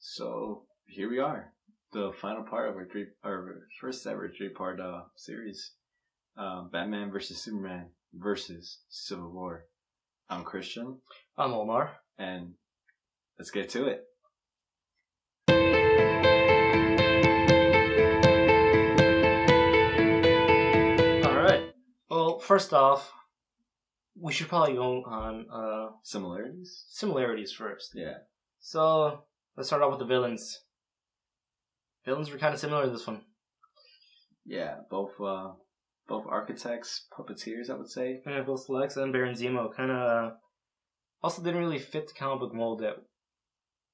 So here we are, the final part of our first ever 3-part series, Batman versus Superman versus Civil War. I'm Christian, I'm Omar. and let's get to it. Alright. Well, first off, we should probably go on Similarities first. Yeah. So, let's start off with the villains. Villains were kind of similar in this one. Yeah, both architects, puppeteers, I would say. Yeah, both Lex and Baron Zemo kind of also didn't really fit the comic book mold that,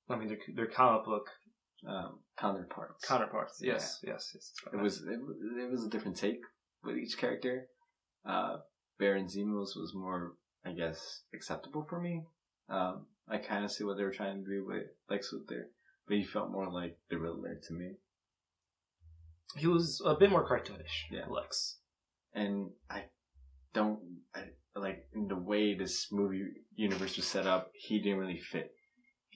I mean, their comic book counterparts. Yes. It was a different take with each character. Baron Zemo's was more, I guess, acceptable for me. I kind of see what they were trying to do with Lex Luthor, but he felt more like the Riddler to me. He was a bit more cartoonish, Lex. And I like in the way this movie universe was set up, he didn't really fit.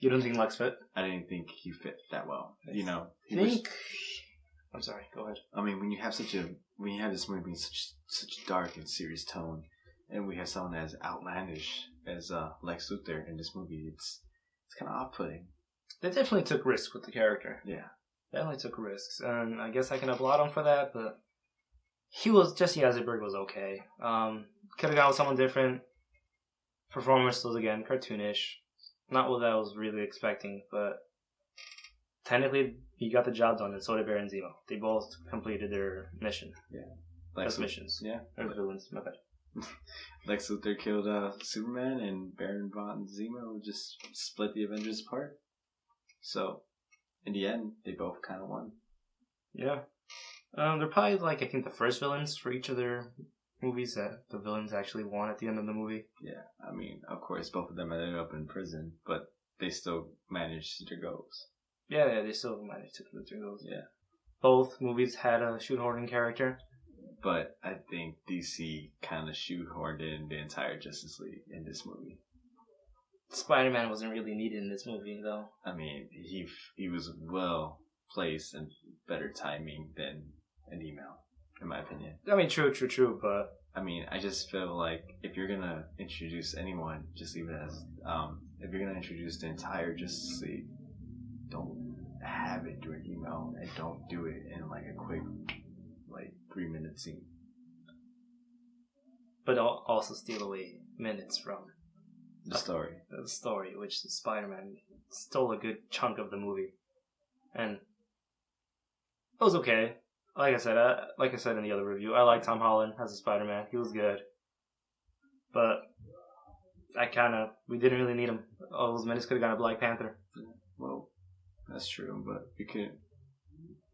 You don't think Lex fit? I didn't think he fit that well. I'm sorry. Go ahead. I mean, when you have this movie in such a dark and serious tone, and we have someone as outlandish as Lex Luthor in this movie, it's kind of off-putting. They definitely took risks with the character. Yeah, definitely took risks, and I guess I can applaud him for that. But Jesse Eisenberg was okay. Could have gone with someone different. Performance was again cartoonish. Not what I was really expecting, but technically he got the job done, and so did Baron Zemo. They both completed their mission. Yeah. As missions. Yeah. Or villains, my bad. Lex Luthor killed Superman, and Baron von Zemo just split the Avengers apart. So, in the end, they both kind of won. Yeah. They're probably, I think the first villains for each of their movies that the villains actually won at the end of the movie. Yeah, I mean, of course, both of them ended up in prison, but they still managed their goals. Yeah, they still managed to do their goals. Yeah. Both movies had a shoehorning character. But I think DC kind of shoehorned in the entire Justice League in this movie. Spider-Man wasn't really needed in this movie, though. I mean, he was well placed and better timing than an email, in my opinion. I mean, true, but... I mean, I just feel like if you're going to introduce anyone, just leave it as... if you're going to introduce the entire Justice League, don't have it during email, and don't do it in a quick 3-minute scene. But also steal away minutes from the story. The story, which Spider-Man stole a good chunk of the movie. And it was okay. Like I said in the other review, I like Tom Holland as a Spider-Man. He was good. But we didn't really need him. All those minutes could have gone to Black Panther. Well, that's true, but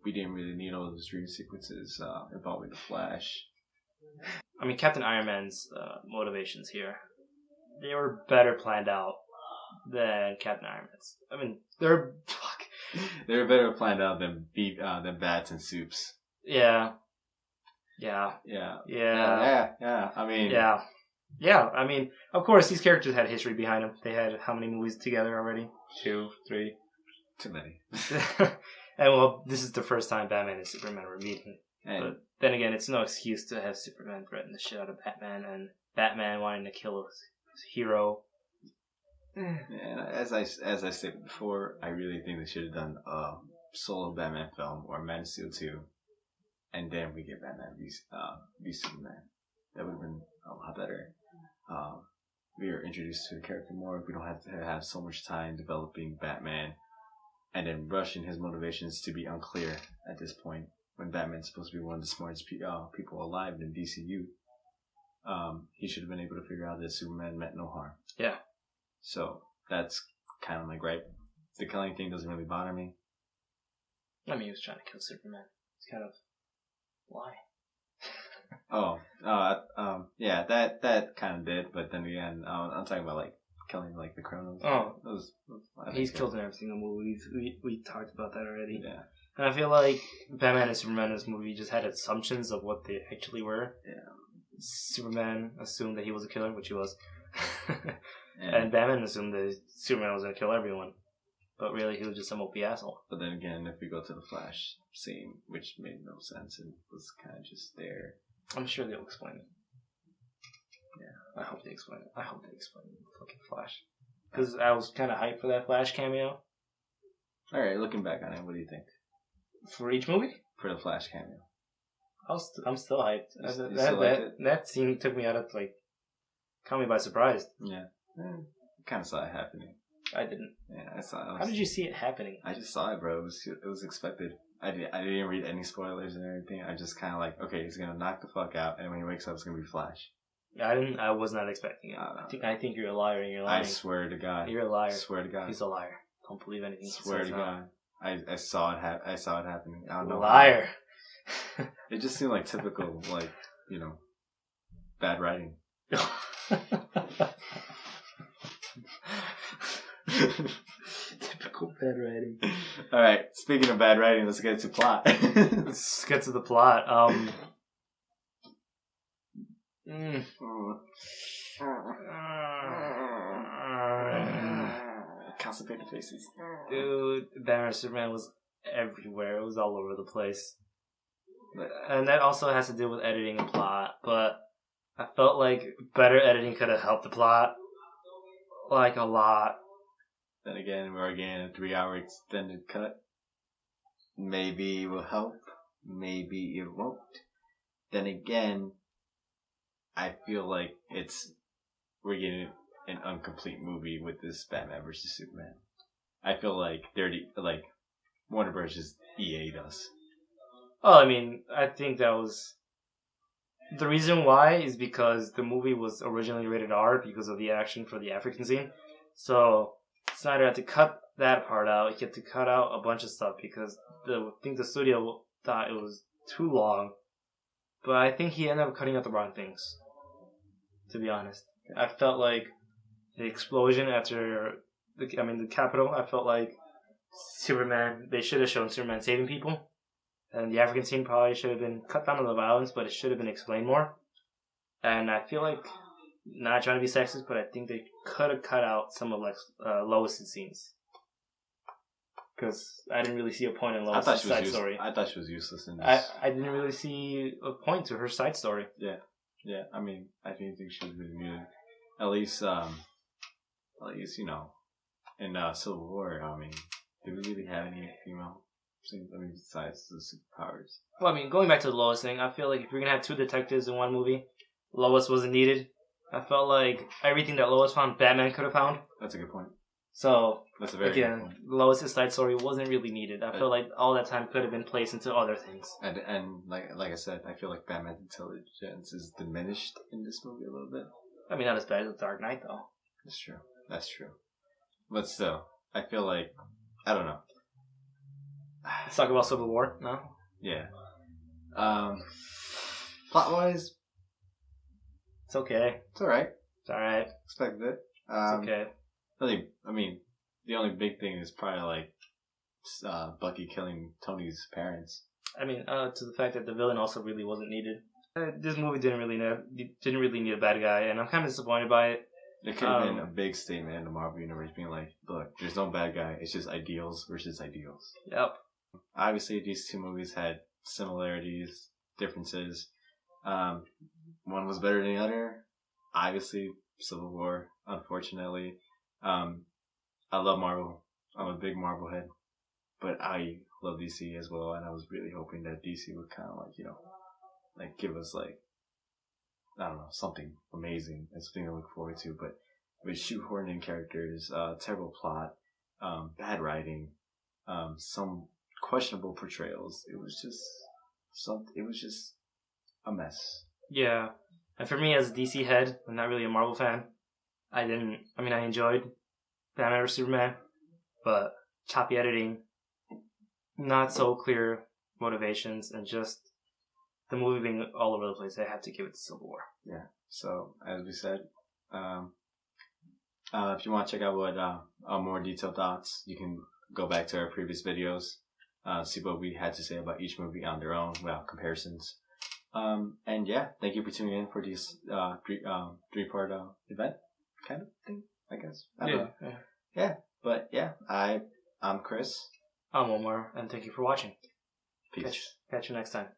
we didn't really need all those dream sequences involving the Flash. I mean, Captain Iron Man's motivations here, they were better planned out than Captain Iron Man's. I mean, they were better planned out than Bats and Soups. Yeah. I mean, of course, these characters had history behind them. They had how many movies together already? 2, 3. Too many. And well, this is the first time Batman and Superman were meeting. But then again, it's no excuse to have Superman threaten the shit out of Batman and Batman wanting to kill his hero. And as I stated before, I really think they should have done a solo Batman film or Man of Steel 2, and then we get Batman v Superman. That would have been a lot better. We are introduced to the character more. We don't have to have so much time developing Batman and then rushing his motivations to be unclear at this point, when Batman's supposed to be one of the smartest people alive in DCU. He should have been able to figure out that Superman meant no harm. Yeah. So that's kind of my gripe. The killing thing doesn't really bother me. I mean, he was trying to kill Superman. It's kind of... why? Yeah, that kind of did, but then again, I'm talking about killing the criminals. He's killed in every single movie. We talked about that already. Yeah. And I feel like Batman and Superman in this movie just had assumptions of what they actually were. Yeah. Superman assumed that he was a killer, which he was. And Batman assumed that Superman was going to kill everyone. But really, he was just some OP asshole. But then again, if we go to the Flash scene, which made no sense and was kind of just there. I'm sure they'll explain it. Yeah, I hope they explain it. I hope they explain it. Fucking Flash. Because I was kind of hyped for that Flash cameo. Alright, looking back on it, what do you think? For each movie? For the Flash cameo. I'm still hyped. You still like it? That scene took me out of, caught me by surprise. Yeah. I kind of saw it happening. I didn't. Yeah, I saw it. How did you see it happening? I just saw it, bro. It was expected. I didn't read any spoilers and everything. I just kind of like, okay, he's gonna knock the fuck out, and when he wakes up, it's gonna be Flash. I was not expecting it. I think you're a liar and you're lying. I swear to God. You're a liar. I swear to God. He's a liar. Don't believe anything he says. Swear to God. I saw it I saw it happening. I don't know. Liar. It just seemed like typical, bad writing. Typical bad writing. Alright, speaking of bad writing, let's get to plot. Let's get to the plot. Constipated faces. Dude, Batman vs Superman was everywhere. It was all over the place. And that also has to do with editing and plot, but I felt like better editing could have helped the plot. A lot. Then again, we're getting a 3-hour extended cut. Maybe it will help. Maybe it won't. Then again, I feel like we're getting an incomplete movie with this Batman vs Superman. I feel like Warner Bros. Just EA'd us. Oh, I think that was... The reason why is because the movie was originally rated R because of the action for the African scene. So, Snyder had to cut that part out. He had to cut out a bunch of stuff because I think the studio thought it was too long. But I think he ended up cutting out the wrong things, to be honest. I felt like the explosion after the Capitol, I felt like Superman, they should have shown Superman saving people. And the African scene probably should have been cut down on the violence, but it should have been explained more. And I feel like, not trying to be sexist, but I think they could have cut out some of Lois's scenes. Because I didn't really see a point in Lois's side story. I thought she was useless in this. I didn't really see a point to her side story. Yeah. I didn't think she was really needed. At least, in Civil War, did we really have any female? Besides the superpowers. Well, going back to the Lois thing, I feel like if you're gonna have two detectives in one movie, Lois wasn't needed. I felt like everything that Lois found, Batman could have found. That's a good point. So, that's a very good point. Lois' side story wasn't really needed. I feel like all that time could have been placed into other things. And like I said, I feel like Batman's intelligence is diminished in this movie a little bit. Not as bad as Dark Knight, though. That's true. But still, I feel like, I don't know. Let's talk about Civil War now. Yeah. Plot-wise, it's okay. It's alright. It's alright. Expected it. It's okay. Really, the only big thing is probably Bucky killing Tony's parents. To the fact that the villain also really wasn't needed. This movie didn't really need a bad guy, and I'm kind of disappointed by it. It could have been a big statement in the Marvel Universe being like, look, there's no bad guy, it's just ideals versus ideals. Yep. Obviously, these two movies had similarities, differences. One was better than the other. Obviously, Civil War, unfortunately. I love Marvel. I'm a big Marvel head. But I love DC as well, and I was really hoping that DC would kind of give us something amazing and something to look forward to. But with shoehorning characters, terrible plot, bad writing, some questionable portrayals. It was just a mess. Yeah. And for me as a DC head, I'm not really a Marvel fan. I enjoyed Batman vs Superman, but choppy editing, not so clear motivations, and just the movie being all over the place. I have to give it to Civil War. Yeah. So, as we said, if you want to check out what our more detailed thoughts, you can go back to our previous videos, see what we had to say about each movie on their own without comparisons. And yeah, thank you for tuning in for this three-part event kind of thing, I guess. I don't know. Yeah. But yeah, I I'm Chris. I'm Omar, and thank you for watching. Peace. Catch you next time.